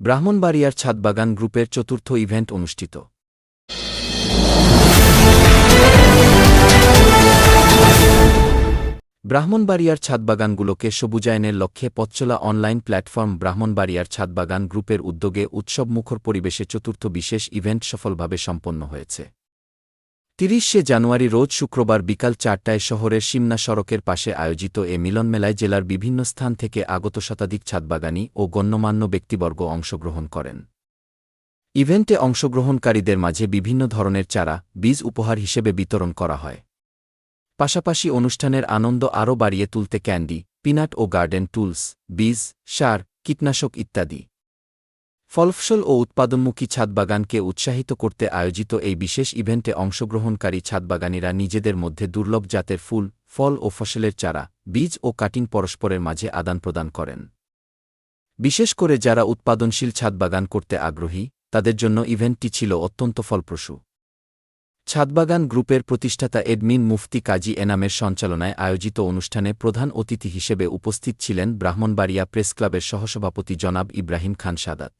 ব্রাহ্মণবাড়িয়ার ছাদবাগান গ্রুপের চতুর্থ ইভেন্ট অনুষ্ঠিত। ব্রাহ্মণবাড়িয়ার ছাদবাগানগুলোকে সবুজায়নের লক্ষ্যে পথচলা অনলাইন প্ল্যাটফর্ম ব্রাহ্মণবাড়িয়ার ছাদবাগান গ্রুপের উদ্যোগে উৎসবমুখর পরিবেশে চতুর্থ বিশেষ ইভেন্ট সফলভাবে সম্পন্ন হয়েছে। ৩০শে জানুয়ারি রোজ শুক্রবার বিকাল ৪টায় শহরের সিমনা সড়কের পাশে আয়োজিত এ মিলনমেলায় জেলার বিভিন্ন স্থান থেকে আগত শতাধিক ছাদবাগানি ও গণ্যমান্য ব্যক্তিবর্গ অংশগ্রহণ করেন। ইভেন্টে অংশগ্রহণকারীদের মাঝে বিভিন্ন ধরনের চারা, বীজ উপহার হিসেবে বিতরণ করা হয়। পাশাপাশি অনুষ্ঠানের আনন্দ আরও বাড়িয়ে তুলতে ক্যান্ডি, পিনাট ও গার্ডেন টুলস, বীজ, সার, কীটনাশক ইত্যাদি ফলফসল ও উৎপাদনমুখী ছাদবাগানকে উৎসাহিত করতে আয়োজিত এই বিশেষ ইভেন্টে অংশগ্রহণকারী ছাদবাগানিরা নিজেদের মধ্যে দুর্লভ জাতের ফুল, ফল ও ফসলের চারা, বীজ ও কাটিং পরস্পরের মাঝে আদান-প্রদান করেন। বিশেষ করে যারা উৎপাদনশীল ছাদবাগান করতে আগ্রহী, তাদের জন্য ইভেন্টটি ছিল অত্যন্ত ফলপ্রসূ। ছাদবাগান গ্রুপের প্রতিষ্ঠাতা এডমিন মুফতি কাজী এনামের সঞ্চালনায় আয়োজিত অনুষ্ঠানে প্রধান অতিথি হিসেবে উপস্থিত ছিলেন ব্রাহ্মণবাড়িয়া প্রেসক্লাবের সহসভাপতি জনাব ইব্রাহিম খান সাদাত।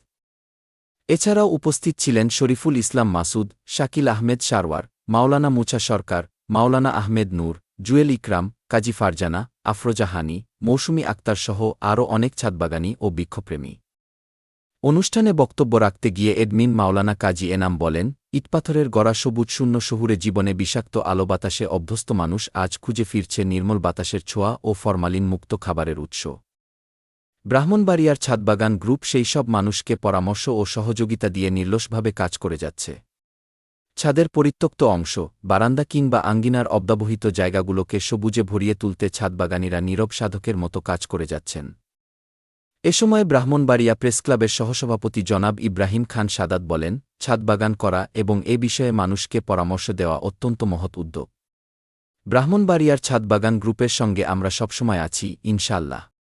এছাড়াও উপস্থিত ছিলেন শরীফুল ইসলাম মাসুদ, শাকিল আহমেদ সারওয়ার, মাওলানা মুছা সরকার, মাওলানা আহমেদ নূর, জুয়েল ইকরাম, কাজী ফারজানা, আফরোজা হানি, মৌসুমী আক্তার সহ আরও অনেক ছাদবাগানি ও বৃক্ষপ্রেমী। অনুষ্ঠানে বক্তব্য রাখতে গিয়ে এডমিন মাওলানা কাজী এনাম বলেন, ইটপাথরের গড়া সবুজ শূন্য শহুরে জীবনে বিষাক্ত আলো বাতাসে অভ্যস্ত মানুষ আজ খুঁজে ফিরছে নির্মল বাতাসের ছোঁয়া ও ফরমালিন মুক্ত খাবারের উৎস। ব্রাহ্মণবাড়িয়ার ছাদবাগান গ্রুপ সেই সব মানুষকে পরামর্শ ও সহযোগিতা দিয়ে নির্লসভাবে কাজ করে যাচ্ছে। ছাদের পরিত্যক্ত অংশ, বারান্দা কিংবা আঙ্গিনার অব্যবহৃত জায়গাগুলোকে সবুজে ভরিয়ে তুলতে ছাদবাগানিরা নীরব সাধকের মতো কাজ করে যাচ্ছেন। এ সময় ব্রাহ্মণবাড়িয়া প্রেসক্লাবের সহসভাপতি জনাব ইব্রাহিম খান সাদাত বলেন, ছাদবাগান করা এবং এ বিষয়ে মানুষকে পরামর্শ দেওয়া অত্যন্ত মহৎ উদ্যোগ। ব্রাহ্মণবাড়িয়ার ছাদবাগান গ্রুপের সঙ্গে আমরা সবসময় আছি, ইনশাআল্লাহ।